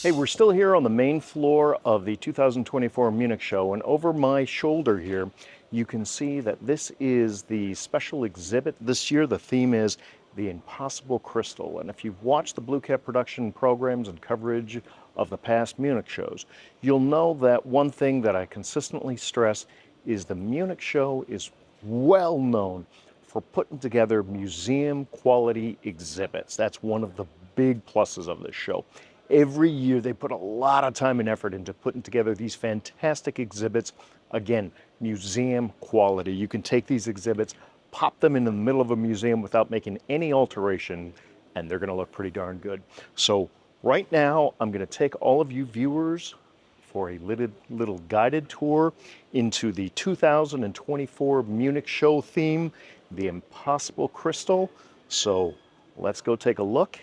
Hey, we're still here on the main floor of the 2024 Munich Show, and over my shoulder here, you can see that this is the special exhibit. This year, the theme is the impossible crystal. And if you've watched the Blue Cat production programs and coverage of the past Munich shows, you'll know that one thing that I consistently stress is the Munich Show is well known for putting together museum quality exhibits. That's one of the big pluses of this show. Every year they put a lot of time and effort into putting together these fantastic exhibits. Again, museum quality. You can take these exhibits, pop them in the middle of a museum without making any alteration, and they're going to look pretty darn good. So right now, I'm going to take all of you viewers for a little guided tour into the 2024 Munich Show theme, the Impossible Crystal. So let's go take a look.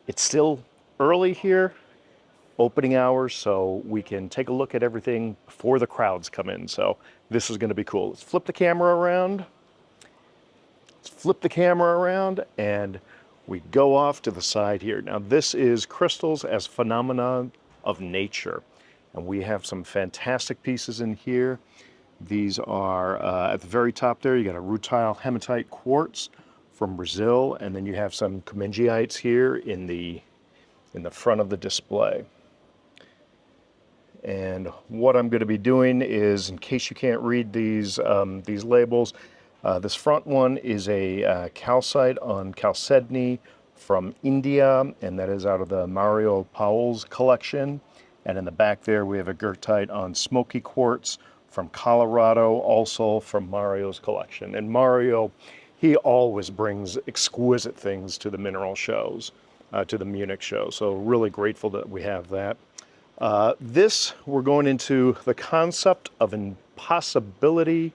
It's still early here, opening hours, so we can take a look at everything before the crowds come in. So this is going to be cool. Let's flip the camera around. And we go off to the side here. Now this is crystals as phenomena of nature. And we have some fantastic pieces in here. These are at the very top there, you got a rutile hematite quartz from Brazil, and then you have some commingiites here in the front of the display. And what I'm going to be doing is, in case you can't read these labels, this front one is a calcite on chalcedony from India, and that is out of the Mario Powell's collection. And in the back there, we have a goethite on smoky quartz from Colorado, also from Mario's collection. And Mario, he always brings exquisite things to the mineral shows, to the Munich show. So really grateful that we have that. We're going into the concept of impossibility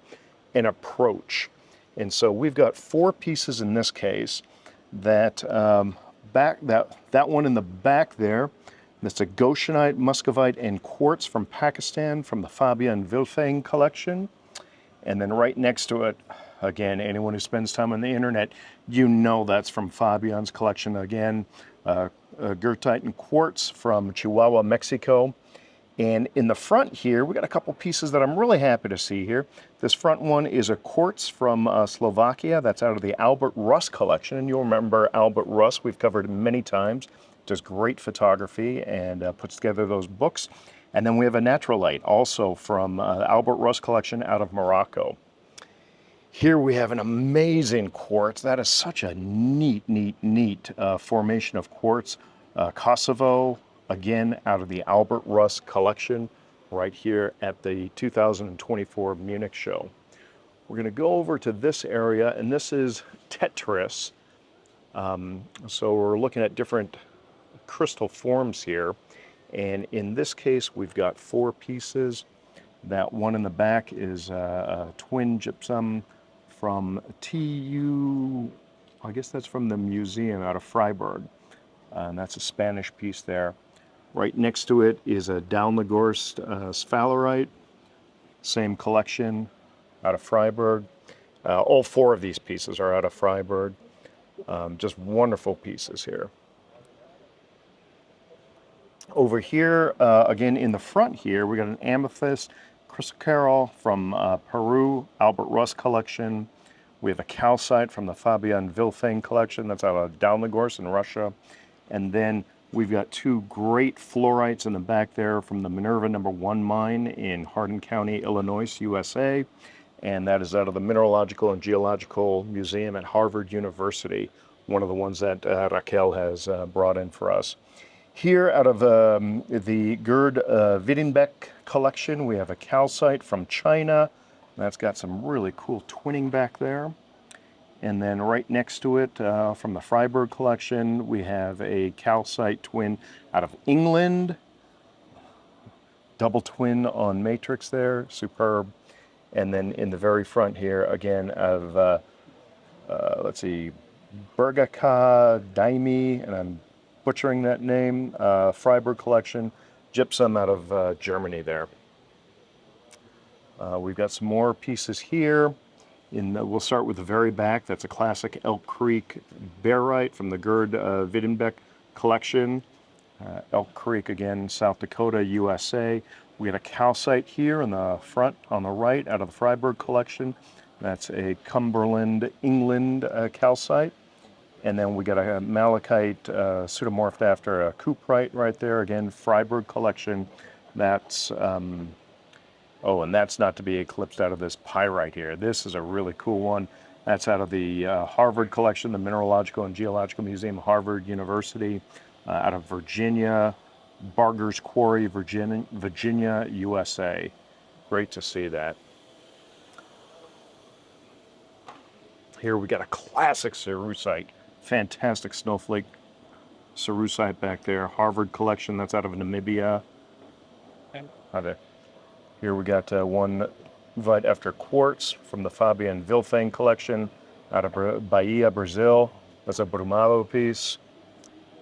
and approach. And so we've got 4 pieces in this case. That one in the back there, that's a goshenite, muscovite, and quartz from Pakistan from the Fabian Wilfeng collection. And then right next to it, again, anyone who spends time on the internet, you know that's from Fabian's collection again. Goethite and quartz from Chihuahua, Mexico. And in the front here, we got a couple pieces that I'm really happy to see here. This front one is a quartz from Slovakia. That's out of the Albert Russ collection. And you'll remember Albert Russ, we've covered him many times. Does great photography and puts together those books. And then we have a naturalite, also from Albert Russ collection out of Morocco. Here we have an amazing quartz. That is such a neat formation of quartz. Kosovo, again, out of the Albert Russ collection, right here at the 2024 Munich Show. We're going to go over to this area, and this is Tetris. So we're looking at different crystal forms here. And in this case, we've got 4 pieces. That one in the back is a twin gypsum from TU, I guess that's from the museum out of Freiburg. And that's a Spanish piece there. Right next to it is a Down-the-Gorst sphalerite, same collection out of Freiburg. All 4 of these pieces are out of Freiburg. Just wonderful pieces here. Over here, again in the front here, we got an amethyst chrysocoral from Peru, Albert Russ collection. We have a calcite from the Fabian Wilfeng collection. That's out of Down-the-Gorst in Russia. And then we've got 2 great fluorites in the back there from the Minerva No. 1 mine in Hardin County, Illinois, USA. And that is out of the Mineralogical and Geological Museum at Harvard University, one of the ones that Raquel has brought in for us. Here, out of the Gerd Wiedenbeck collection, we have a calcite from China. That's got some really cool twinning back there. And then right next to it, from the Freiburg collection, we have a calcite twin out of England. Double twin on matrix there, superb. And then in the very front here, again, of, let's see, Bergaka Daimi, and I'm butchering that name, Freiburg collection, gypsum out of Germany there. We've got some more pieces here. We'll start with the very back. That's a classic Elk Creek barite from the Gerd Wiedenbeck collection. Elk Creek again, South Dakota, USA. We got a calcite here in the front on the right out of the Freiberg collection. That's a Cumberland, England calcite. And then we got a malachite pseudomorphed after a cuprite right there. Again, Freiberg collection. That's, oh, and that's not to be eclipsed out of this pyrite here. This is a really cool one. That's out of the Harvard collection, the Mineralogical and Geological Museum, Harvard University, out of Virginia, Barger's Quarry, Virginia, USA. Great to see that. Here we got a classic cerussite. Fantastic snowflake cerussite back there. Harvard collection, that's out of Namibia. Hi there. Here we got one vite after quartz from the Fabian Vilfeng collection out of Bahia, Brazil. That's a Brumado piece.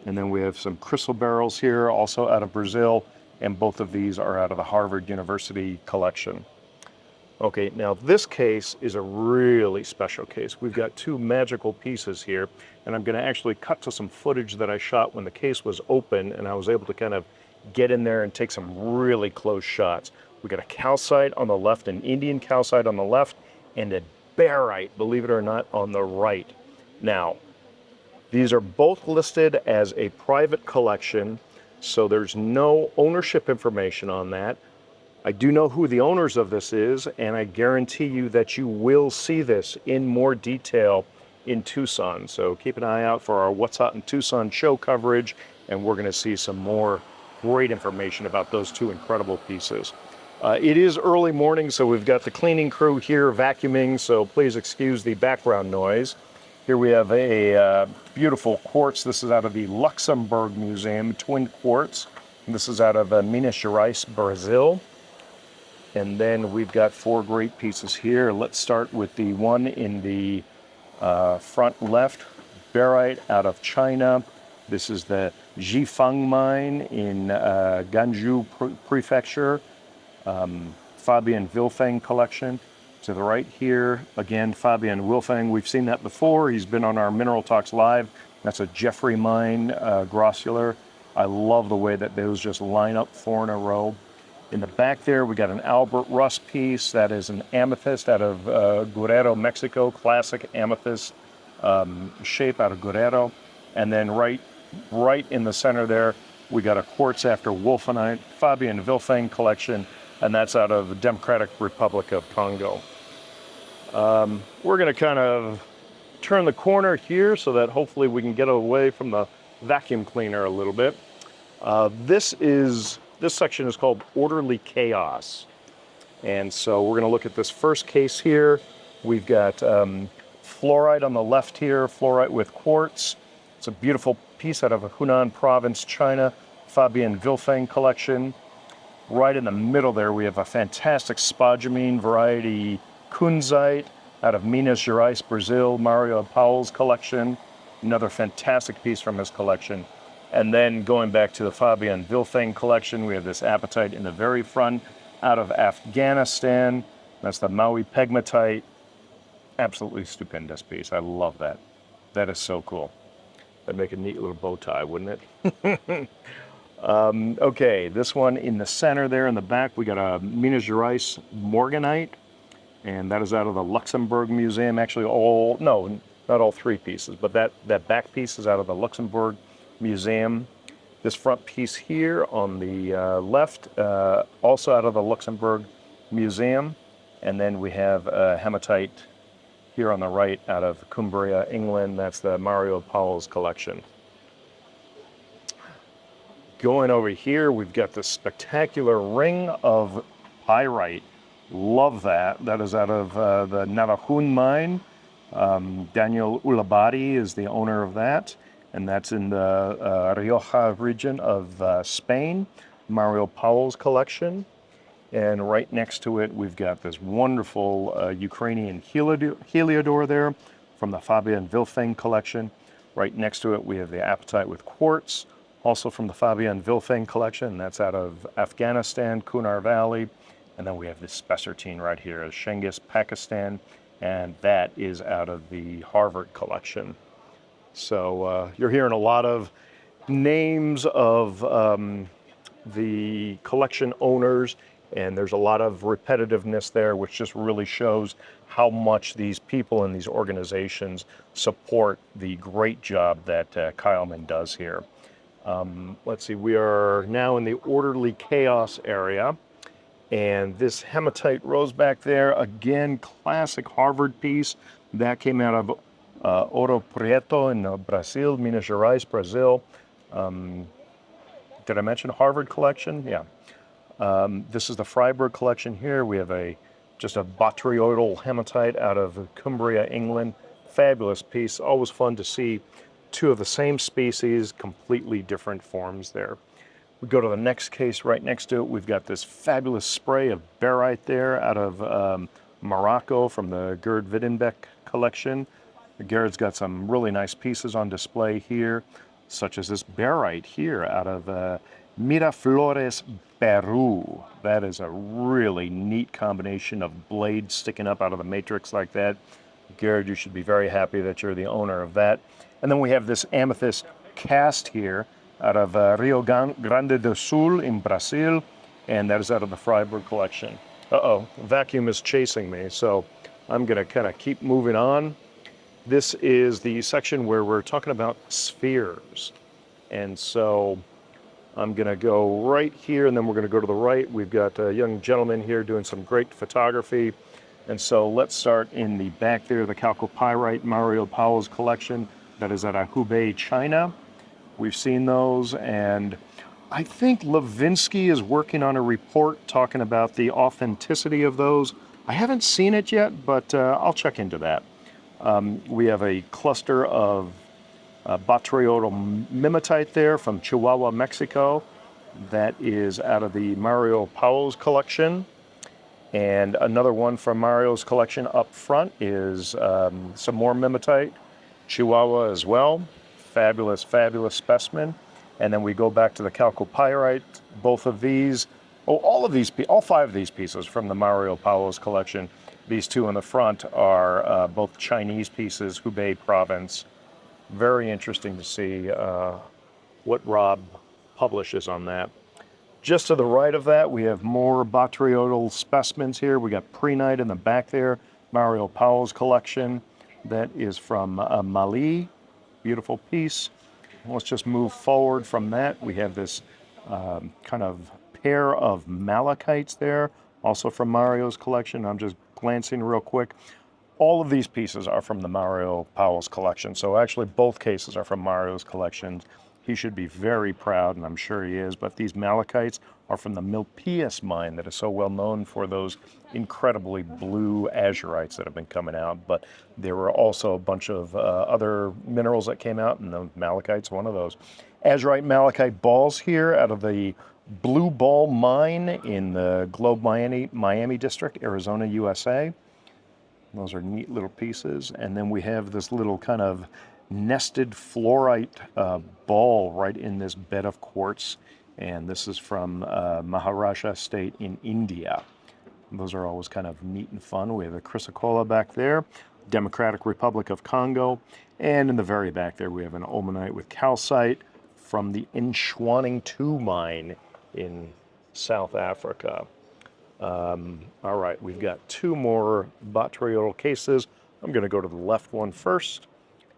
And then we have some crystal beryls here, also out of Brazil, and both of these are out of the Harvard University collection. Okay, now this case is a really special case. We've got two magical pieces here, and I'm going to actually cut to some footage that I shot when the case was open, and I was able to kind of get in there and take some really close shots. We got a calcite on the left, an Indian calcite on the left, and a barite, believe it or not, on the right. Now, these are both listed as a private collection, so there's no ownership information on that. I do know who the owners of this is, and I guarantee you that you will see this in more detail in Tucson. So keep an eye out for our What's Hot in Tucson show coverage, and we're going to see some more great information about those two incredible pieces. It is early morning, so we've got the cleaning crew here vacuuming, so please excuse the background noise. Here we have a beautiful quartz. This is out of the Luxembourg Museum, twin quartz. And this is out of Minas Gerais, Brazil. And then we've got four great pieces here. Let's start with the one in the front left, barite out of China. This is the Jifang mine in Ganzhou Prefecture, Fabian Vilfeng collection. To the right here, again, Fabian Vilfeng. We've seen that before. He's been on our Mineral Talks Live. That's a Jeffrey mine, grossular. I love the way that those just line up four in a row. In the back there, we got an Albert Russ piece. That is an amethyst out of Guerrero, Mexico. Classic amethyst shape out of Guerrero. And then right in the center there, we got a quartz after wolfenite, Fabian Vilfeng collection, and that's out of the Democratic Republic of Congo. We're going to kind of turn the corner here so that hopefully we can get away from the vacuum cleaner a little bit. This section is called Orderly Chaos. And so we're going to look at this first case here. We've got fluorite on the left here, fluorite with quartz. It's a beautiful piece out of Hunan province, China, Fabian Vilfeng collection. Right in the middle there, we have a fantastic spodumene variety kunzite out of Minas Gerais, Brazil, Mario Powell's collection. Another fantastic piece from his collection. And then going back to the Fabian Vilfeng collection, we have this apatite in the very front out of Afghanistan. That's the Maui pegmatite. Absolutely stupendous piece. I love that. That is so cool. That'd make a neat little bow tie, wouldn't it? Okay, this one in the center there in the back, we got a Minas Gerais morganite, and that is out of the Luxembourg Museum. Actually, not all three pieces, but that back piece is out of the Luxembourg Museum. This front piece here on the left, also out of the Luxembourg Museum. And then we have hematite here on the right out of Cumbria, England. That's the Mario Powell's collection. Going over here, we've got this spectacular ring of pyrite. Love that. That is out of the Navajun mine. Daniel Ulabadi is the owner of that. And that's in the Rioja region of Spain, Mario Powell's collection. And right next to it, we've got this wonderful Ukrainian heliodor there from the Fabian Vilfeng collection. Right next to it, we have the apatite with quartz, also from the Fabian Vilfeng collection. That's out of Afghanistan, Kunar Valley. And then we have this spessartine right here, Shengis, Pakistan, and that is out of the Harvard collection. So you're hearing a lot of names of the collection owners, and there's a lot of repetitiveness there, which just really shows how much these people and these organizations support the great job that Kyleman does here. Let's see, we are now in the orderly chaos area, and this hematite rose back there, again, classic Harvard piece that came out of Ouro Preto in Brazil, Minas Gerais, Brazil. Did I mention Harvard collection? Yeah. This is the Freiburg collection here. We have just a Botryoidal hematite out of Cumbria, England. Fabulous piece. Always fun to see two of the same species, completely different forms there. We go to the next case right next to it. We've got this fabulous spray of barite there out of Morocco from the Gerd Wiedenbeck collection. Gerd's got some really nice pieces on display here, such as this barite here out of Miraflores, Peru. That is a really neat combination of blades sticking up out of the matrix like that. Gerd, you should be very happy that you're the owner of that. And then we have this amethyst cast here out of Rio Grande do Sul in Brazil, and that is out of the Freiburg collection. Uh-oh, vacuum is chasing me, so I'm gonna kind of keep moving on. This is the section where we're talking about spheres. And so I'm gonna go right here, and then we're gonna go to the right. We've got a young gentleman here doing some great photography. And so let's start in the back there, the chalcopyrite Mario Powell's collection that is out of Hubei, China. We've seen those, and I think Levinsky is working on a report talking about the authenticity of those. I haven't seen it yet, but I'll check into that. We have a cluster of Botryoidal mimetite there from Chihuahua, Mexico. That is out of the Mario Powell's collection. And another one from Mario's collection up front is some more mimetite, Chihuahua as well. Fabulous, fabulous specimen. And then we go back to the chalcopyrite. Both of these, all five of these pieces from the Mario Powell's collection. These two in the front are both Chinese pieces, Hubei province. Very interesting to see what Rob publishes on that. Just to the right of that, we have more Botryoidal specimens here. We got prehnite in the back there, Mario Powell's collection. That is from Mali. Beautiful piece. Let's just move forward from that. We have this kind of pair of malachites there, also from Mario's collection. I'm just glancing real quick. All of these pieces are from the Mario Powell's collection. So actually both cases are from Mario's collection. He should be very proud, and I'm sure he is, but these malachites are from the Milpias mine that is so well known for those incredibly blue azurites that have been coming out. But there were also a bunch of other minerals that came out, and the malachite's one of those. Azurite malachite balls here out of the Blue Ball mine in the Globe Miami district, Arizona, USA. Those are neat little pieces. And then we have this little kind of nested fluorite ball right in this bed of quartz. And this is from Maharashtra state in India. Those are always kind of neat and fun. We have a chrysocolla back there, Democratic Republic of Congo. And in the very back there, we have an ulmanite with calcite from the Inshwanning 2 mine in South Africa. All right, we've got two more Botryoidal cases. I'm going to go to the left one first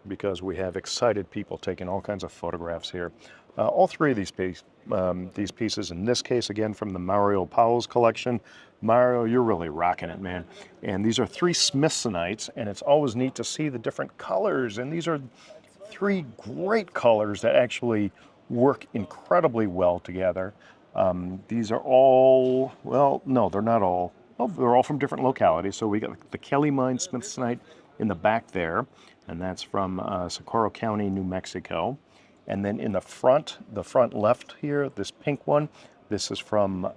because we have excited people taking all kinds of photographs here. All three of these pieces, in this case, again, from the Mario Powell's collection. Mario, you're really rocking it, man. And these are 3 Smithsonites, and it's always neat to see the different colors. And these are 3 great colors that actually work incredibly well together. These are all, well, no, they're not all. Well, they're all from different localities. So we got the Kelly Mine Smithsonite in the back there, and that's from Socorro County, New Mexico. And then in the front left here, this pink one, this is from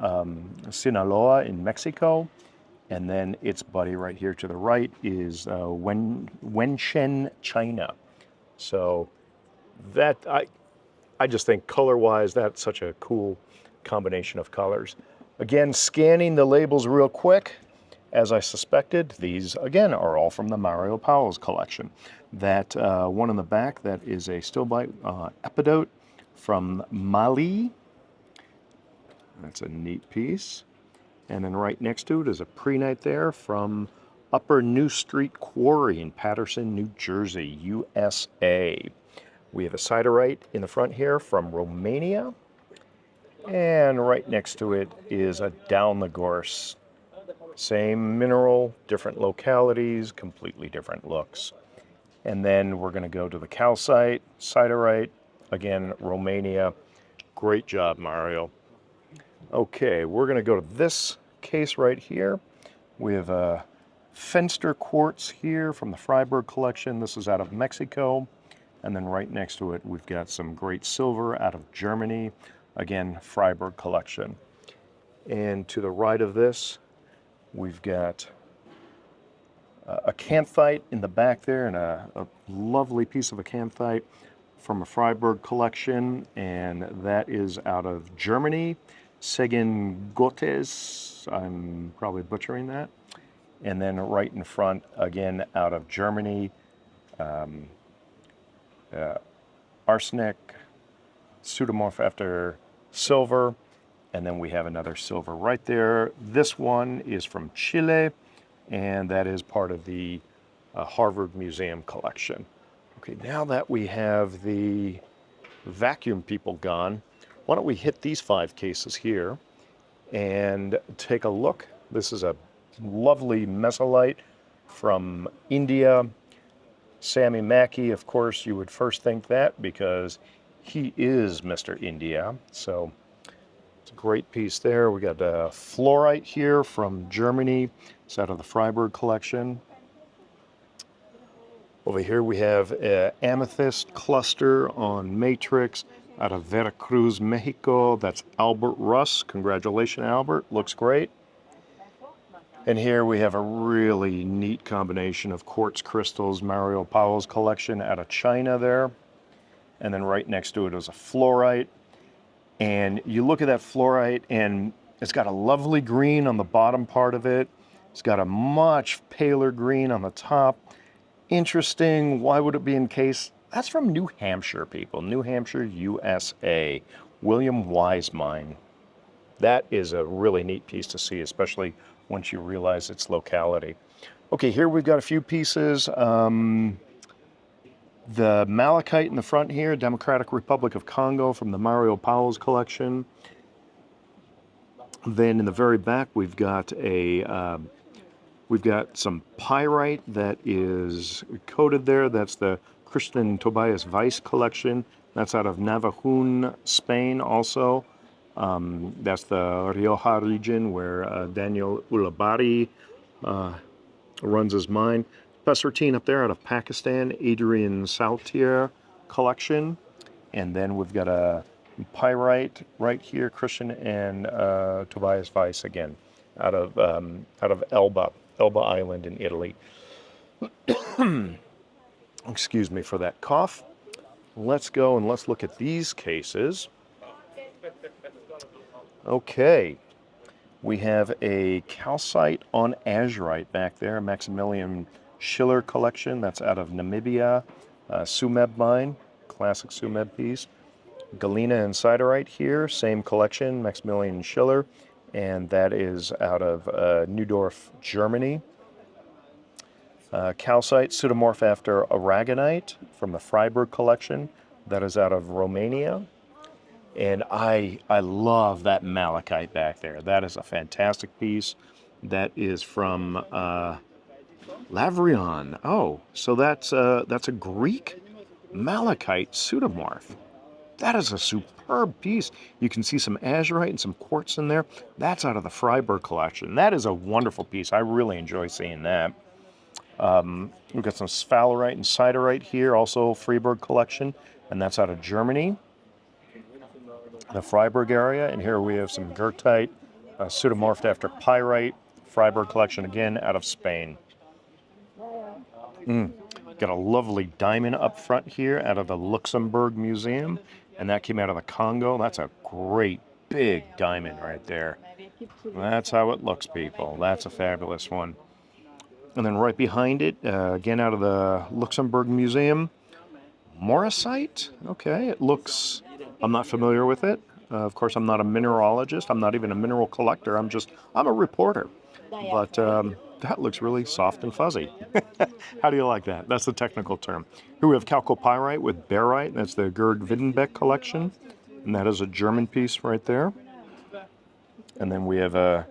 Sinaloa in Mexico. And then its buddy right here to the right is Wenshen, China. So that, I just think color-wise, that's such a cool combination of colors. Again, scanning the labels real quick. As I suspected, these, again, are all from the Mario Powell's collection. That one in the back, that is a stilbite epidote from Mali. That's a neat piece. And then right next to it is a prehnite there from Upper New Street Quarry in Paterson, New Jersey, USA. We have a siderite in the front here from Romania. And right next to it is a down the gorse. Same mineral, different localities, completely different looks. And then we're going to go to the calcite, siderite, again, Romania. Great job, Mario. Okay, we're going to go to this case right here. We have a Fenster quartz here from the Freiberg collection. This is out of Mexico. And then right next to it, we've got some great silver out of Germany. Again, Freiberg collection. And to the right of this, we've got a acanthite in the back there, and a lovely piece of acanthite from a Freiberg collection, and that is out of Germany. Segen Gottes, I'm probably butchering that. And then right in front, again, out of Germany, arsenic, Pseudomorph after silver, and then we have another silver right there. This one is from Chile, and that is part of the Harvard Museum collection. Okay, now that we have the vacuum people gone, why don't we hit these 5 cases here and take a look. This is a lovely mesolite from India. Sammy Mackey, of course, you would first think that because he is Mr. India. So it's a great piece there. We got a fluorite here from Germany. It's out of the Freiberg collection. Over here we have an amethyst cluster on matrix out of Veracruz, Mexico. That's Albert Russ. Congratulations, Albert. Looks great. And here we have a really neat combination of quartz crystals, Mario Powell's collection out of China there. And then right next to it is a fluorite. And you look at that fluorite and it's got a lovely green on the bottom part of it. It's got a much paler green on the top. Interesting. Why would it be encased? That's from New Hampshire, people. New Hampshire, USA. William Wise mine. That is a really neat piece to see, especially once you realize its locality. Okay, here we've got a few pieces. The malachite in the front here, Democratic Republic of Congo from the Mario Powell's collection. Then in the very back, we've got some pyrite that is coated there. That's the Christian Tobias Weiss collection. That's out of Navajún, Spain also. That's the Rioja region where Daniel Ulabari runs his mine. Pessertine up there out of Pakistan, Adrian Saltier collection. And then we've got a pyrite right here, Christian and Tobias Weiss again, out of Elba Island in Italy. Excuse me for that cough. Let's go and let's look at these cases. Okay, we have a calcite on azurite back there, Maximilian Schiller collection. That's out of Namibia, Sumeb mine, classic Sumeb piece. Galena and siderite here, same collection, Maximilian Schiller, and that is out of Neudorf, Germany. Calcite, Pseudomorph after aragonite from the Freiberg collection. That is out of Romania. And I love that malachite back there. That is a fantastic piece. That is from Lavrion. Oh, so that's a Greek malachite Pseudomorph. That is a superb piece. You can see some azurite and some quartz in there. That's out of the Freiberg collection. That is a wonderful piece. I really enjoy seeing that. We've got some sphalerite and siderite here, also Freiberg collection, and that's out of Germany, the Freiberg area. And here we have some goethite, pseudomorphed after pyrite, Freiberg collection again, out of Spain. Got a lovely diamond up front here out of the Luxembourg Museum, and that came out of the Congo. That's a great big diamond right there. That's how it looks, people. That's a fabulous one. And then right behind it, again out of the Luxembourg Museum, Morrisite? Okay, it looks, I'm not familiar with it. Of course, I'm not a mineralogist. I'm not even a mineral collector. I'm a reporter. But that looks really soft and fuzzy. How do you like that? That's the technical term. Here we have chalcopyrite with barite. That's the Gerd Wiedenbeck collection. And that is a German piece right there. And then we have an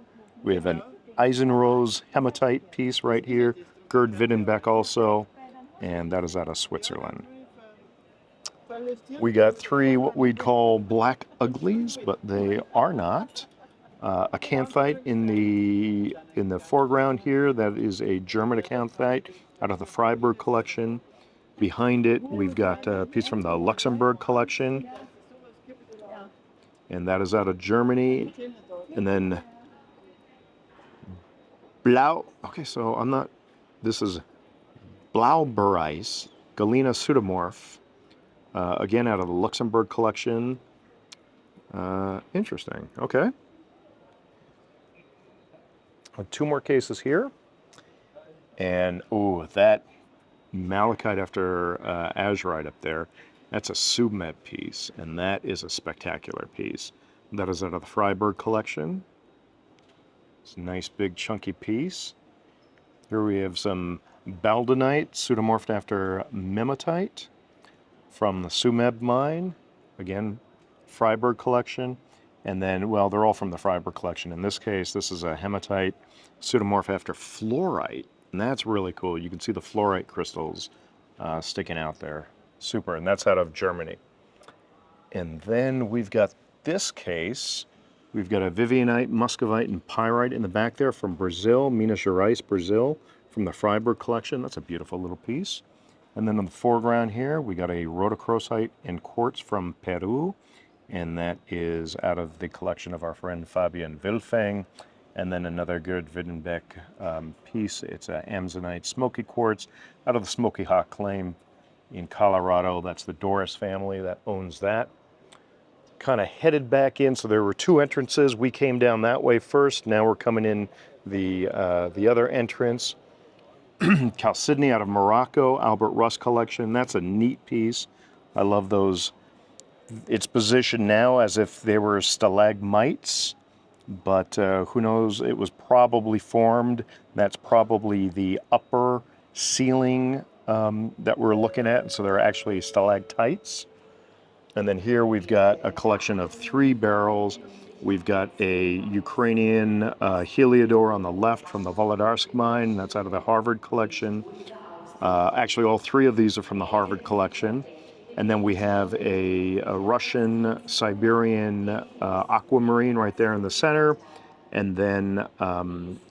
Eisenrose hematite piece right here. Gerd Wiedenbeck also. And that is out of Switzerland. We got three what we'd call black uglies, but they are not. Acanthite in the foreground here. That is a German acanthite out of the Freiburg collection. Behind it, we've got a piece from the Luxembourg collection, and that is out of Germany. And then Blau. Okay, so I'm not. This is Blaubereis, Galena Pseudomorph. Again, out of the Luxembourg collection. Interesting. Okay. Two more cases here. And, oh, that malachite after azurite up there, that's a Submed piece. And that is a spectacular piece. That is out of the Freiburg collection. It's a nice, big, chunky piece. Here we have some Baldonite, pseudomorphed after Mematite, from the Sumeb mine. Again, Freiburg collection. And then, well, they're all from the Freiburg collection. In this case, this is a hematite pseudomorph after fluorite. And that's really cool. You can see the fluorite crystals sticking out there. Super. And that's out of Germany. And then we've got this case. We've got a Vivianite, Muscovite, and Pyrite in the back there from Brazil, Minas Gerais, Brazil, from the Freiburg collection. That's a beautiful little piece. And then in the foreground here, we got a rhodochrosite and quartz from Peru, and that is out of the collection of our friend Fabian Wilfeng. And then another Gerd Wiedenbeck piece. It's an Amazonite smoky quartz out of the Smoky Hawk claim in Colorado. That's the Doris family that owns that. Kind of headed back in, so there were two entrances. We came down that way first. Now we're coming in the other entrance. Chalcedony out of Morocco, Albert Russ collection. That's a neat piece. I love those. It's positioned now as if they were stalagmites, but who knows? It was probably formed. That's probably the upper ceiling that we're looking at. So they're actually stalactites. And then here we've got a collection of three beryls. We've got a Ukrainian Heliodor on the left from the Volodarsk mine. That's out of the Harvard collection. Actually, all three of these are from the Harvard collection. And then we have a Russian Siberian aquamarine right there in the center. And then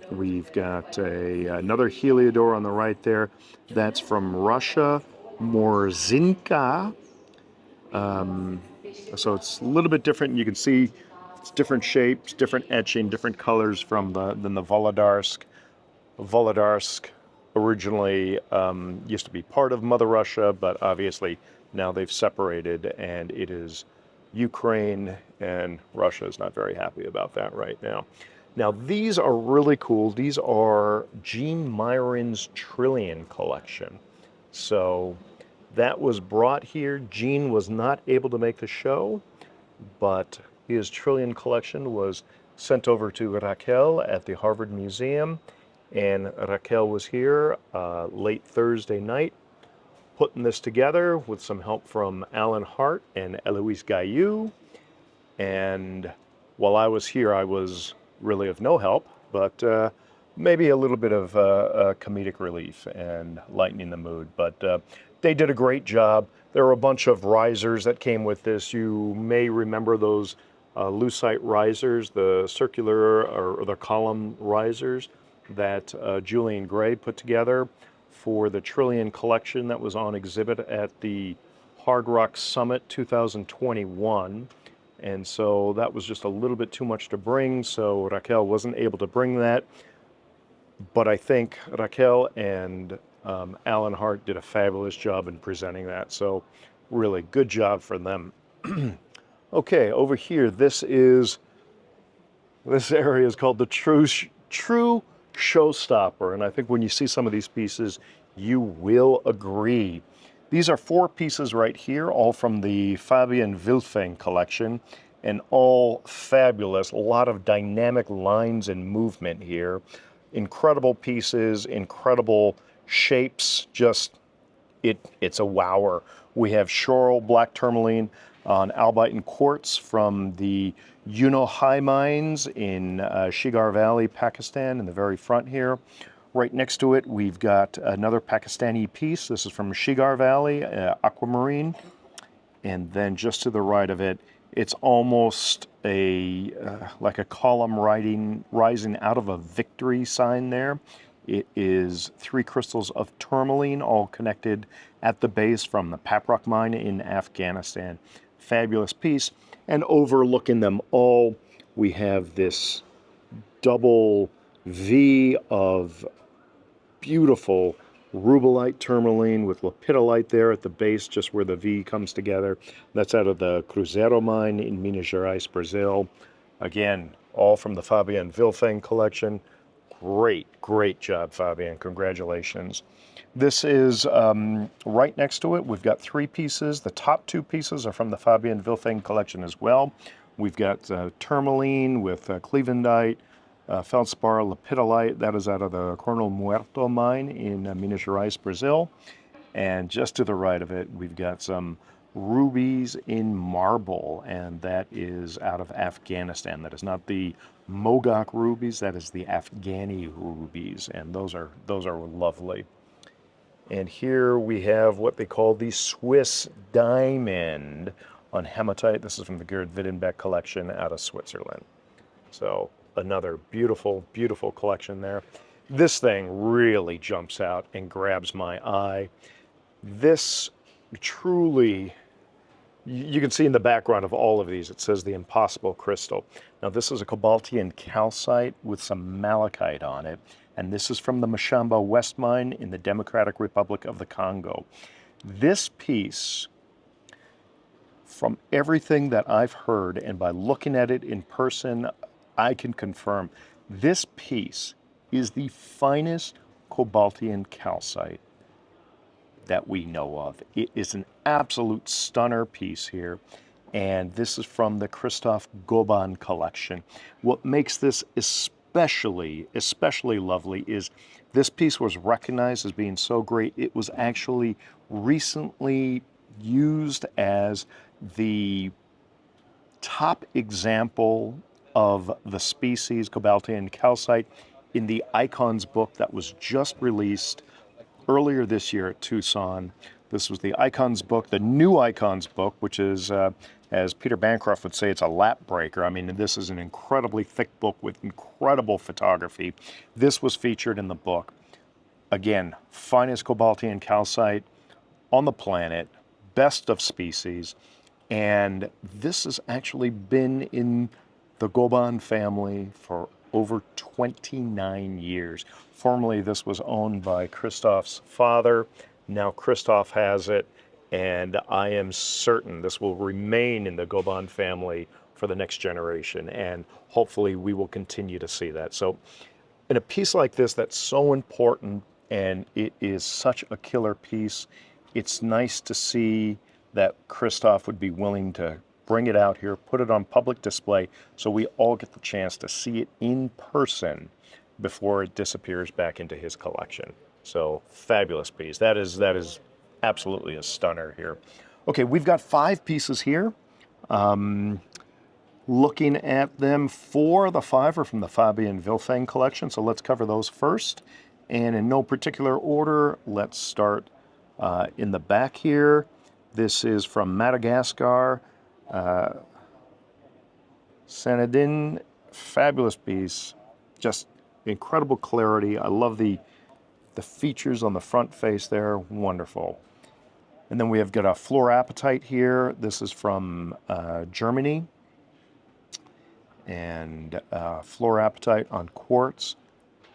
we've got another Heliodor on the right there. That's from Russia, Morzinka. So it's a little bit different. You can see it's different shapes, different etching, different colors than the Volodarsk. Volodarsk originally used to be part of Mother Russia, but obviously now they've separated, and it is Ukraine, and Russia is not very happy about that right now. Now these are really cool. These are Gene Myron's Trilliant collection. So that was brought here. Gene was not able to make the show, but his Trilliant collection was sent over to Raquel at the Harvard Museum, and Raquel was here late Thursday night putting this together with some help from Alan Hart and Eloise Gaillou. And while I was here, I was really of no help, but maybe a little bit of comedic relief and lightening the mood. But they did a great job. There were a bunch of risers that came with this. You may remember those lucite risers, the circular or the column risers that Julian Gray put together for the Trilliant collection that was on exhibit at the Hard Rock Summit 2021. And so that was just a little bit too much to bring, so Raquel wasn't able to bring that. But I think Raquel and Alan Hart did a fabulous job in presenting that, so really good job for them. Okay, over here, this area is called the True Showstopper, and I think when you see some of these pieces, you will agree. These are 4 pieces right here, all from the Fabian Wilfeng collection, and all fabulous. A lot of dynamic lines and movement here. Incredible pieces, incredible shapes, just it's a wower. We have Shoral black tourmaline on albite and quartz from the Uno High mines in Shigar Valley, Pakistan, in the very front here. Right next to it, we've got another Pakistani piece. This is from Shigar Valley, aquamarine. And then just to the right of it, it's almost a like a column rising out of a victory sign there. It is 3 crystals of tourmaline, all connected at the base from the Paprock mine in Afghanistan. Fabulous piece. And overlooking them all, we have this double V of beautiful rubellite tourmaline with lepidolite there at the base, just where the V comes together. That's out of the Cruzeiro mine in Minas Gerais, Brazil. Again, all from the Fabian Wilfeng collection. Great job, Fabian. Congratulations. This is right next to it. We've got 3 pieces. The top 2 pieces are from the Fabian Wilfeng collection as well. We've got tourmaline with clevelandite, feldspar, lepidolite. That is out of the Coronel Muerto mine in Minas Gerais, Brazil. And just to the right of it, we've got some rubies in marble, and that is out of Afghanistan. That is not the Mogok rubies, that is the Afghani rubies, and those are lovely. And here we have what they call the Swiss diamond on hematite. This is from the Gerd Wiedenbeck collection out of Switzerland. So another beautiful collection there. This thing really jumps out and grabs my eye. This truly, you can see in the background of all of these, it says the impossible crystal. Now this is a cobaltian calcite with some malachite on it, and this is from the Mashamba West mine in the Democratic Republic of the Congo. This piece, from everything that I've heard and by looking at it in person, I can confirm this piece is the finest cobaltian calcite that we know of. It is an absolute stunner piece here, and this is from the Christoph Goban collection. What makes this especially lovely is this piece was recognized as being so great, it was actually recently used as the top example of the species cobaltian calcite in the Icons book that was just released earlier this year at Tucson. This was the Icons book, the new Icons book, which is, as Peter Bancroft would say, it's a lap breaker. I mean, this is an incredibly thick book with incredible photography. This was featured in the book. Again, finest cobaltian calcite on the planet, best of species, and this has actually been in the Goban family for over 29 years. Formerly, this was owned by Christoph's father. Now Christoph has it, and I am certain this will remain in the Goban family for the next generation, and hopefully we will continue to see that. So in a piece like this that's so important, and it is such a killer piece, it's nice to see that Christoph would be willing to bring it out here, put it on public display, so we all get the chance to see it in person before it disappears back into his collection. So fabulous piece. That is absolutely a stunner here. Okay, we've got 5 pieces here. Looking at them, 4 of the 5 are from the Fabian Wilfeng collection, so let's cover those first. And in no particular order, let's start in the back here. This is from Madagascar. Sanadin, fabulous piece, just incredible clarity. I love the features on the front face there, wonderful. And then we have got a fluorapatite here. This is from Germany, and fluorapatite on quartz.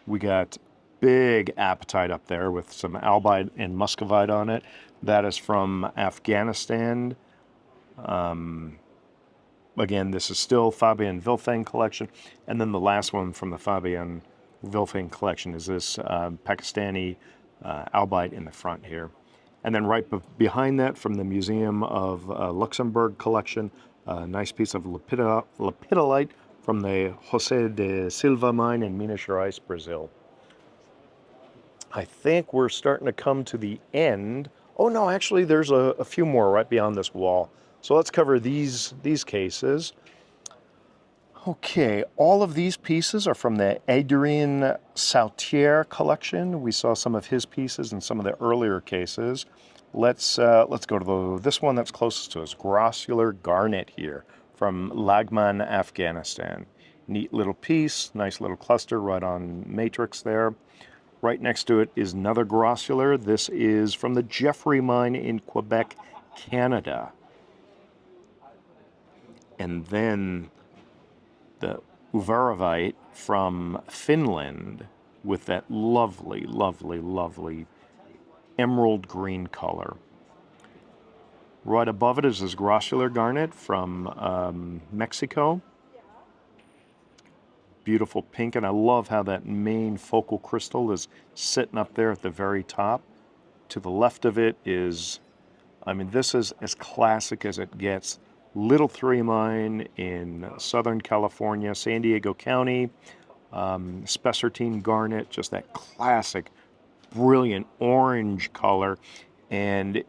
We got big apatite up there with some albite and muscovite on it. That is from Afghanistan. Again, this is still Fabian Wilfeng collection. And then the last one from the Fabian Wilfeng collection is this Pakistani albite in the front here. And then right behind that, from the Museum of Luxembourg collection, a nice piece of lepidolite from the José de Silva mine in Minas Gerais, Brazil. I think we're starting to come to the end. Oh no, actually there's a few more right beyond this wall. So let's cover these cases. Okay, all of these pieces are from the Adrien Sautier collection. We saw some of his pieces in some of the earlier cases. Let's go to this one that's closest to us, Grossular Garnet here from Lagman, Afghanistan. Neat little piece, nice little cluster right on matrix there. Right next to it is another grossular. This is from the Jeffrey mine in Quebec, Canada. And then the Uvarovite from Finland with that lovely, lovely, lovely emerald green color. Right above it is this grossular garnet from Mexico. Beautiful pink, and I love how that main focal crystal is sitting up there at the very top. To the left of it is, I mean, this is as classic as it gets. Little 3 mine in Southern California, San Diego County, spessartine garnet, just that classic, brilliant orange color. And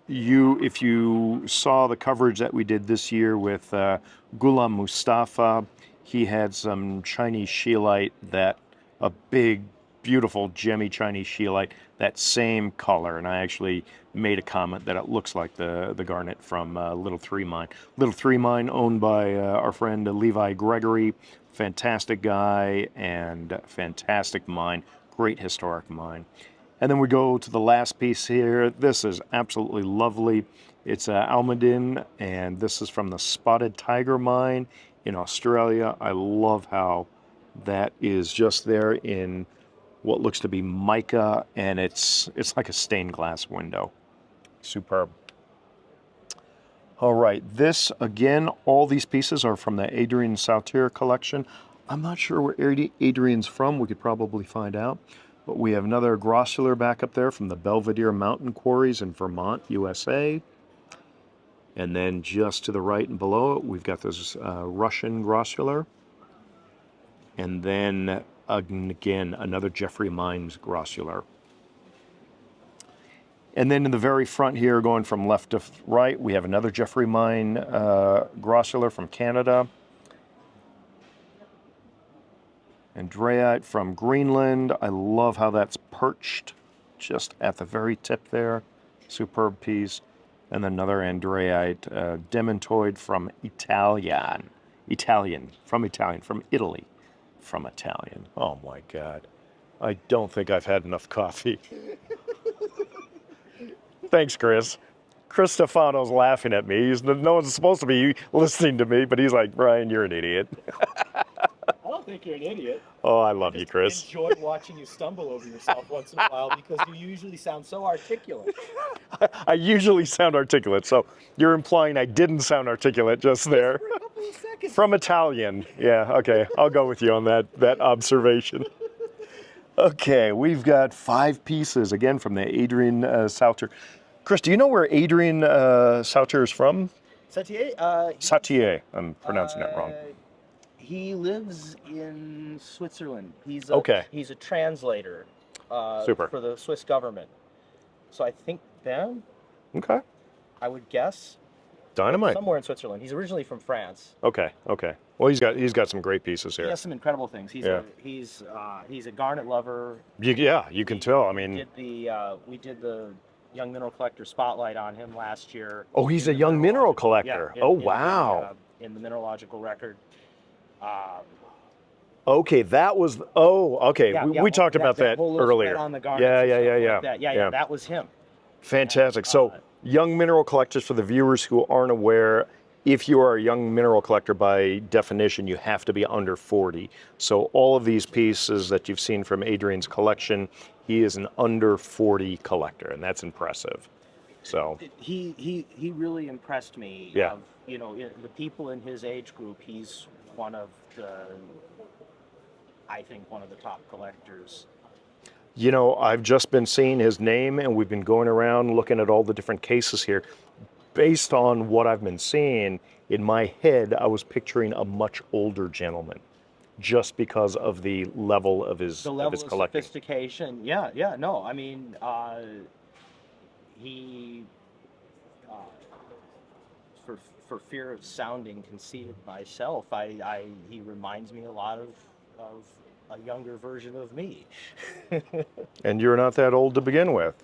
if you saw the coverage that we did this year with Ghulam Mustafa, he had some Chinese scheelite, a big, beautiful, gemmy Chinese scheelite, that same color. And I actually made a comment that it looks like the garnet from Little 3 Mine. Little 3 Mine owned by our friend Levi Gregory. Fantastic guy and fantastic mine. Great historic mine. And then we go to the last piece here. This is absolutely lovely. It's Almadin, and this is from the Spotted Tiger mine in Australia. I love how that is just there in what looks to be mica, and it's like a stained glass window. Superb. All right, this again, all these pieces are from the Adrien Sautier collection. I'm not sure where Adrien's from. We could probably find out. But we have another grossular back up there from the Belvedere Mountain Quarries in Vermont, USA. And then just to the right and below it, we've got this Russian grossular. And then, again, another Jeffrey Mines grossular. And then in the very front here, going from left to right, we have another Jeffrey Mine grossular from Canada. Andreite from Greenland. I love how that's perched just at the very tip there. Superb piece. And then another Andreite demantoid from from Italy. Oh my God. I don't think I've had enough coffee. Thanks, Chris. Chris Stefano's laughing at me. No one's supposed to be listening to me, but he's like, Brian, you're an idiot. I don't think you're an idiot. Oh, I love you, Chris. I enjoy watching you stumble over yourself once in a while because you usually sound so articulate. I usually sound articulate, so you're implying I didn't sound articulate just there. For a couple of seconds. From Italian. Yeah, okay. I'll go with you on that observation. Okay, we've got 5 pieces, again, from the Adrien Sautier. Chris, do you know where Adrien Sautier is from? Sautier. I'm pronouncing that wrong. He lives in Switzerland. He's a translator Super. For the Swiss government. So I think Bern. Okay. I would guess. Dynamite. Somewhere in Switzerland. He's originally from France. Okay. Well, he's got some great pieces here. He has some incredible things. He's a garnet lover. You can tell. I mean, we did the Young Mineral Collector Spotlight on him last year. Oh, he's a young mineral collector. Wow. In the mineralogical record. Okay, that was. Oh, okay. We talked about that earlier. On the Yeah. That was him. Fantastic. So, young mineral collectors, for the viewers who aren't aware, if you are a young mineral collector, by definition, you have to be under 40. So, all of these pieces that you've seen from Adrien's collection, he is an under 40 collector, and that's impressive. So he really impressed me. Yeah. The people in his age group, he's one of the top collectors. You know, I've just been seeing his name, and we've been going around looking at all the different cases here. Based on what I've been seeing, in my head, I was picturing a much older gentleman, just because of the level of his The level of collecting. sophistication. Yeah, yeah. No, I mean, he, uh, for fear of sounding conceited myself, he reminds me a lot of a younger version of me. And you're not that old to begin with.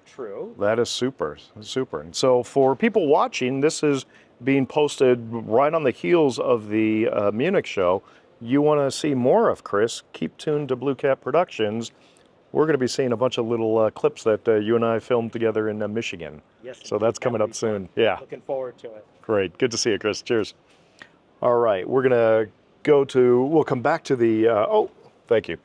True. That is super, super. And so for people watching, this is being posted right on the heels of the Munich show. You want to see more of Chris, keep tuned to Blue Cat Productions. We're going to be seeing a bunch of little clips that you and I filmed together in Michigan. Yes. So indeed. that's coming That'll up be soon. fun. Yeah. Looking forward to it. Great. Good to see you, Chris. Cheers. All right. We're going to we'll come back to the, oh, thank you.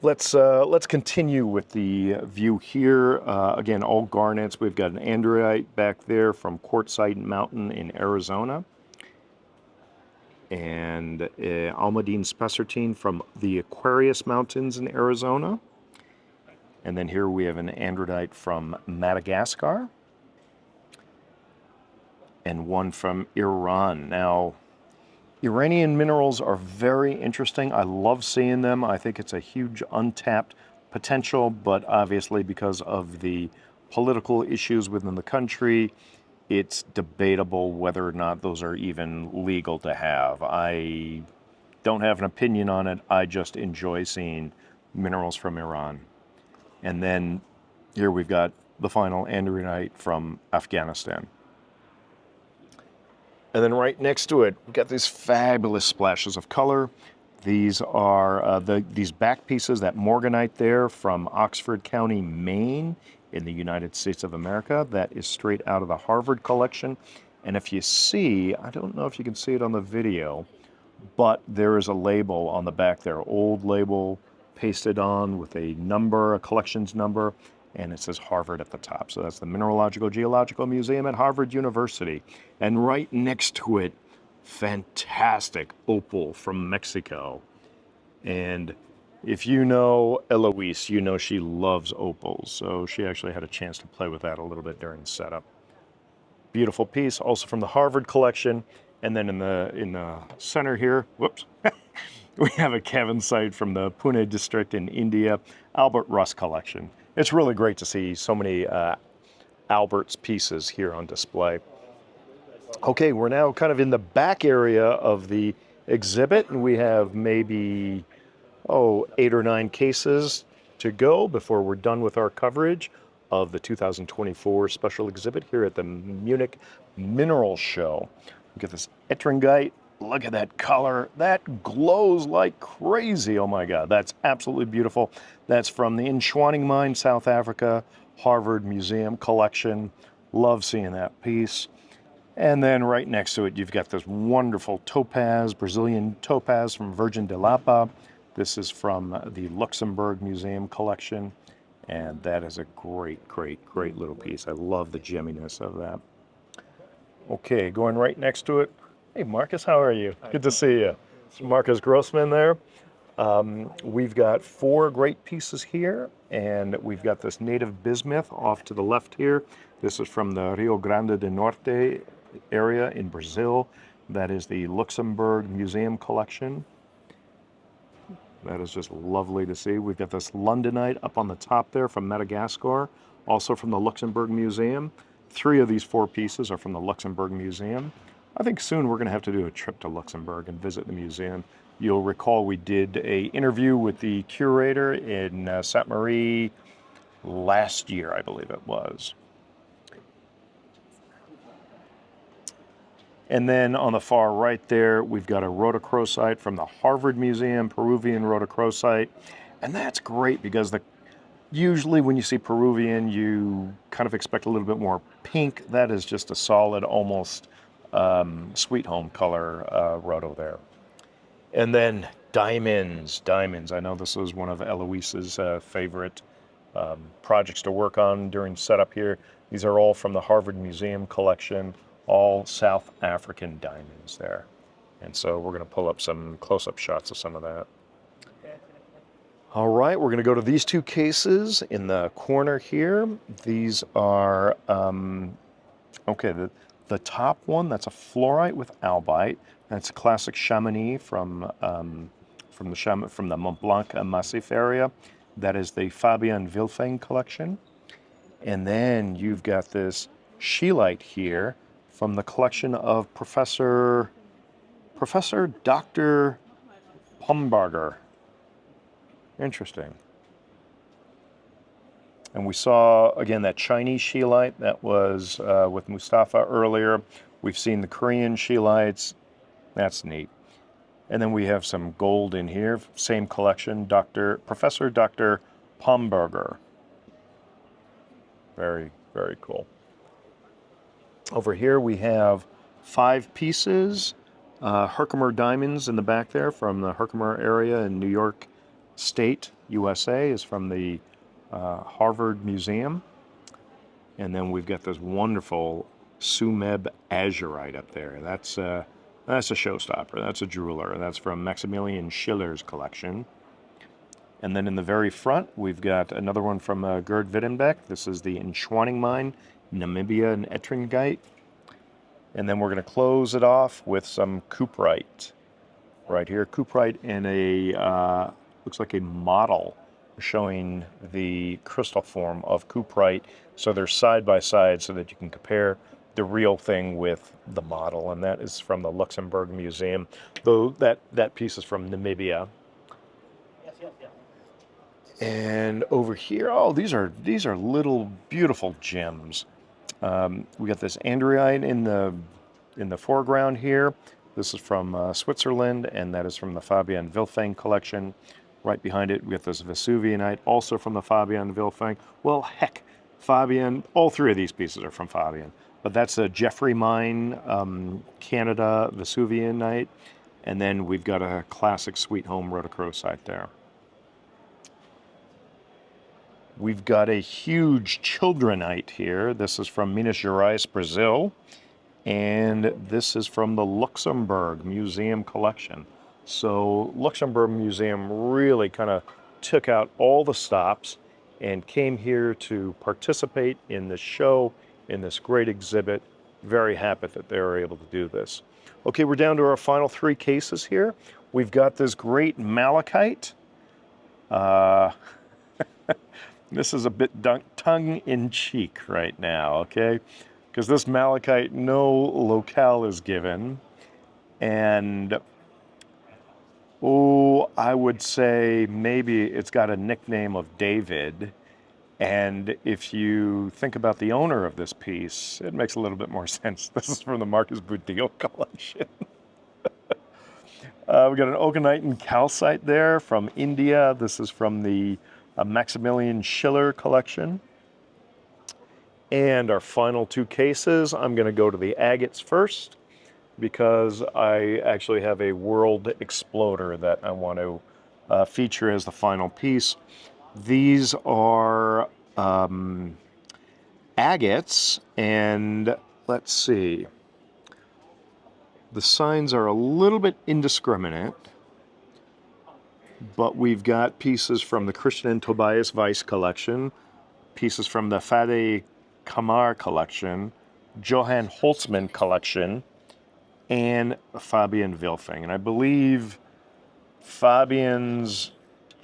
Let's continue with the view here. Again, all garnets. We've got an android back there from Quartzite Mountain in Arizona, and almandine spessartine from the Aquarius Mountains in Arizona. And then here we have an androdite from Madagascar, and one from Iran. Now, Iranian minerals are very interesting. I love seeing them. I think it's a huge untapped potential, but obviously because of the political issues within the country, it's debatable whether or not those are even legal to have. I don't have an opinion on it. I just enjoy seeing minerals from Iran. And then here we've got the final andronite from Afghanistan. And then right next to it, we've got these fabulous splashes of color. These are these back pieces, that morganite there from Oxford County, Maine, in the United States of America. That is straight out of the Harvard collection. And if you see, I don't know if you can see it on the video, but there is a label on the back there, old label pasted on with a number, a collections number, and it says Harvard at the top. So that's the Mineralogical Geological Museum at Harvard University. And right next to it, fantastic opal from Mexico. And if you know Eloise, you know she loves opals. So she actually had a chance to play with that a little bit during the setup. Beautiful piece, also from the Harvard collection. And then in the center here, whoops, we have a Kevinsite from the Pune district in India, Albert Russ collection. It's really great to see so many Albert's pieces here on display. Okay, we're now kind of in the back area of the exhibit, and we have maybe, 8 or 9 cases to go before we're done with our coverage of the 2024 special exhibit here at the Munich Mineral Show. Look at this Ettringite. Look at that color. That glows like crazy. Oh my God, that's absolutely beautiful. That's from the Inchwanning Mine, South Africa, Harvard Museum collection. Love seeing that piece. And then right next to it, you've got this wonderful topaz, Brazilian topaz from Virgin de Lapa. This is from the Luxembourg Museum collection. And that is a great, great, great little piece. I love the gemminess of that. Okay, going right next to it. Hey, Marcus, how are you? Good to see you. It's Marcus Grossman there. We've got 4 great pieces here, and we've got this native bismuth off to the left here. This is from the Rio Grande do Norte area in Brazil. That is the Luxembourg Museum collection. That is just lovely to see. We've got this Londonite up on the top there from Madagascar, also from the Luxembourg Museum. 3 of these 4 pieces are from the Luxembourg Museum. I think soon we're going to have to do a trip to Luxembourg and visit the museum. You'll recall we did an interview with the curator in Sainte-Marie last year, I believe it was. And then on the far right there, we've got a rhodochrosite from the Harvard Museum, Peruvian rhodochrosite. And that's great because usually when you see Peruvian, you kind of expect a little bit more pink. That is just a solid, almost sweet home color rhodo there. And then diamonds. I know this was one of Eloise's favorite projects to work on during setup here. These are all from the Harvard Museum collection, all South African diamonds there. And so we're going to pull up some close-up shots of some of that. All right, we're going to go to these two cases in the corner here. These are, okay, the top one, that's a fluorite with albite. That's a classic Chamonix from the Mont Blanc Massif area. That is the Fabian Wilfeng collection. And then you've got this scheelite here from the collection of Professor Dr. Pumbarger. Interesting. And we saw, again, that Chinese scheelite that was with Mustafa earlier. We've seen the Korean scheelites. That's neat. And then we have some gold in here, same collection, Professor Dr. Pumbarger. Very, very cool. Over here we have 5 pieces, Herkimer diamonds in the back there from the Herkimer area in New York State, USA, is from the Harvard Museum. And then we've got this wonderful Sumeb azurite up there. That's a showstopper. That's a jeweler. That's from Maximilian Schiller's collection. And then in the very front, we've got another one from Gerd Wittenbeck. This is the Inschwanning Mine, Namibia and Ettringite. And then we're going to close it off with some cuprite. Right here, cuprite in a, looks like a model showing the crystal form of cuprite. So they're side by side so that you can compare the real thing with the model. And that is from the Luxembourg Museum, though that piece is from Namibia. And over here, oh, these are little beautiful gems. We got this andreite in the foreground here. This is from Switzerland, and that is from the Fabian Wilfeng collection. Right behind it, we got this Vesuvianite, also from the Fabian Wilfeng. Well, heck, Fabian. All 3 of these pieces are from Fabian, but that's a Jeffrey Mine, Canada Vesuvianite, and then we've got a classic Sweet Home rhodochrosite there. We've got a huge childrenite here. This is from Minas Gerais, Brazil. And this is from the Luxembourg Museum collection. So Luxembourg Museum really kind of took out all the stops and came here to participate in this show, in this great exhibit. Very happy that they were able to do this. Okay, we're down to our final 3 cases here. We've got this great malachite. This is a bit tongue-in-cheek right now, okay? Because this malachite, no locale is given. And, oh, I would say maybe it's got a nickname of David. And if you think about the owner of this piece, it makes a little bit more sense. This is from the Marcus Budil collection. We got an oconite and calcite there from India. This is from the Maximilian Schiller collection. And our final 2 cases, I'm going to go to the agates first because I actually have a world exploder that I want to feature as the final piece. These are agates, and let's see. The signs are a little bit indiscriminate, but we've got pieces from the Christian and Tobias Weiss collection, pieces from the Fade Kamar collection, Johann Holtzmann collection, and Fabian Wilfeng. And I believe Fabian's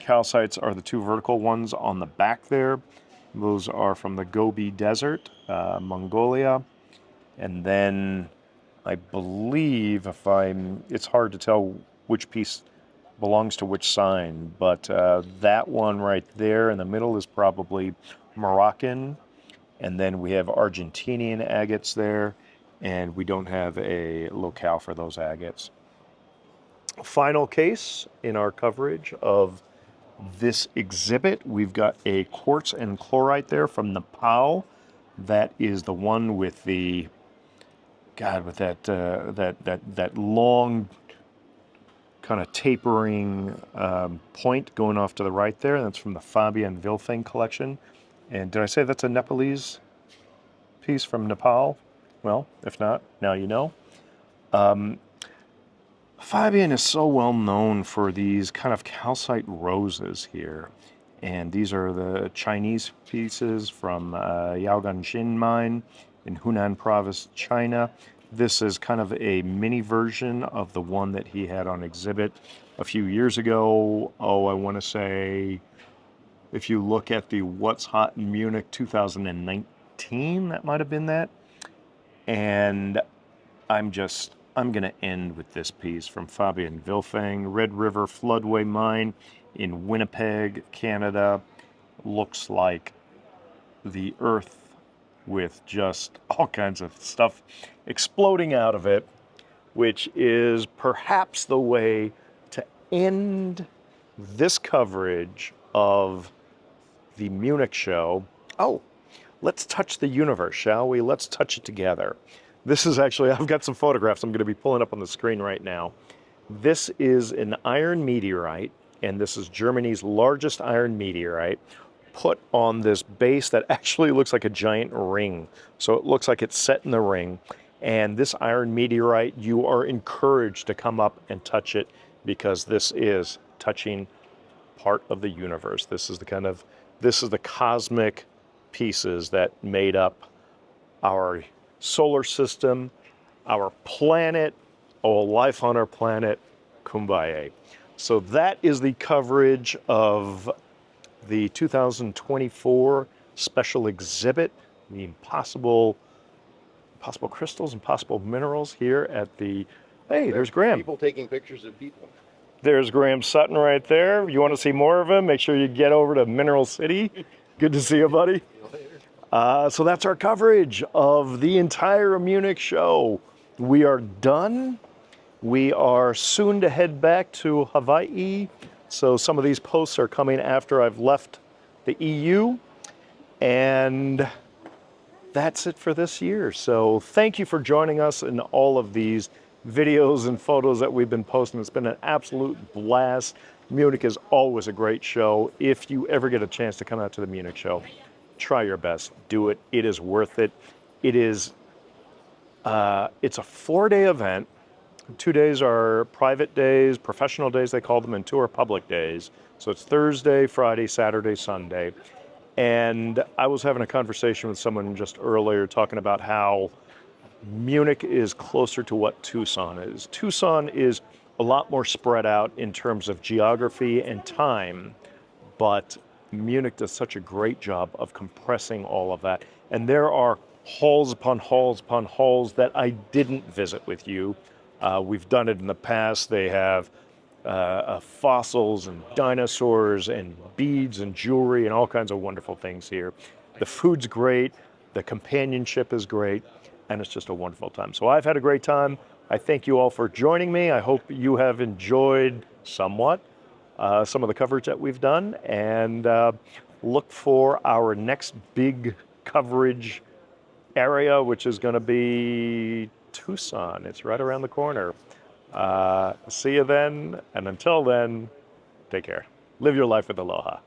calcites are the 2 vertical ones on the back there. Those are from the Gobi Desert, Mongolia. And then I believe it's hard to tell which piece belongs to which sign, but that one right there in the middle is probably Moroccan, and then we have Argentinian agates there, and we don't have a locale for those agates. Final case in our coverage of this exhibit, we've got a quartz and chlorite there from Nepal. That is the one with the, God, with that long kind of tapering point going off to the right there. That's from the Fabian Wilfeng collection. And did I say that's a Nepalese piece from Nepal? Well, if not, now you know. Fabian is so well known for these kind of calcite roses here. And these are the Chinese pieces from Yaoganshin mine in Hunan province, China. This is kind of a mini version of the one that he had on exhibit a few years ago. Oh, I want to say, if you look at the What's Hot in Munich 2019, that might have been that. And I'm going to end with this piece from Fabian Vilfang, Red River Floodway Mine in Winnipeg, Canada. Looks like the earth with just all kinds of stuff exploding out of it, which is perhaps the way to end this coverage of the Munich Show. Oh, let's touch the universe, shall we? Let's touch it together. This is actually, I've got some photographs I'm going to be pulling up on the screen right now. This is an iron meteorite, and this is Germany's largest iron meteorite, put on this base that actually looks like a giant ring. So it looks like it's set in the ring. And this iron meteorite, you are encouraged to come up and touch it, because this is touching part of the universe. This is the cosmic pieces that made up our solar system, our planet, all life on our planet. Kumbaya. So that is the coverage of the 2024 special exhibit, the impossible crystals, impossible minerals here at the, hey, there's Graham. People taking pictures of people. There's Graham Sutton right there. You want to see more of him? Make sure you get over to Mineral City. Good to see you, buddy. So that's our coverage of the entire Munich show. We are done. We are soon to head back to Hawaii. So some of these posts are coming after I've left the EU. And that's it for this year. So thank you for joining us in all of these videos and photos that we've been posting. It's been an absolute blast. Munich is always a great show. If you ever get a chance to come out to the Munich show, try your best. Do it. It is worth it. It is, it's a 4-day event. 2 days are private days, professional days they call them, and 2 are public days. So it's Thursday, Friday, Saturday, Sunday. And I was having a conversation with someone just earlier talking about how Munich is closer to what Tucson is. Tucson is a lot more spread out in terms of geography and time, but Munich does such a great job of compressing all of that. And there are halls upon halls upon halls that I didn't visit with you. We've done it in the past. They have fossils and dinosaurs and beads and jewelry and all kinds of wonderful things here. The food's great, the companionship is great, and it's just a wonderful time. So I've had a great time. I thank you all for joining me. I hope you have enjoyed somewhat some of the coverage that we've done, and look for our next big coverage area, which is going to be Tucson. It's right around the corner. See you then, and until then, take care. Live your life with aloha.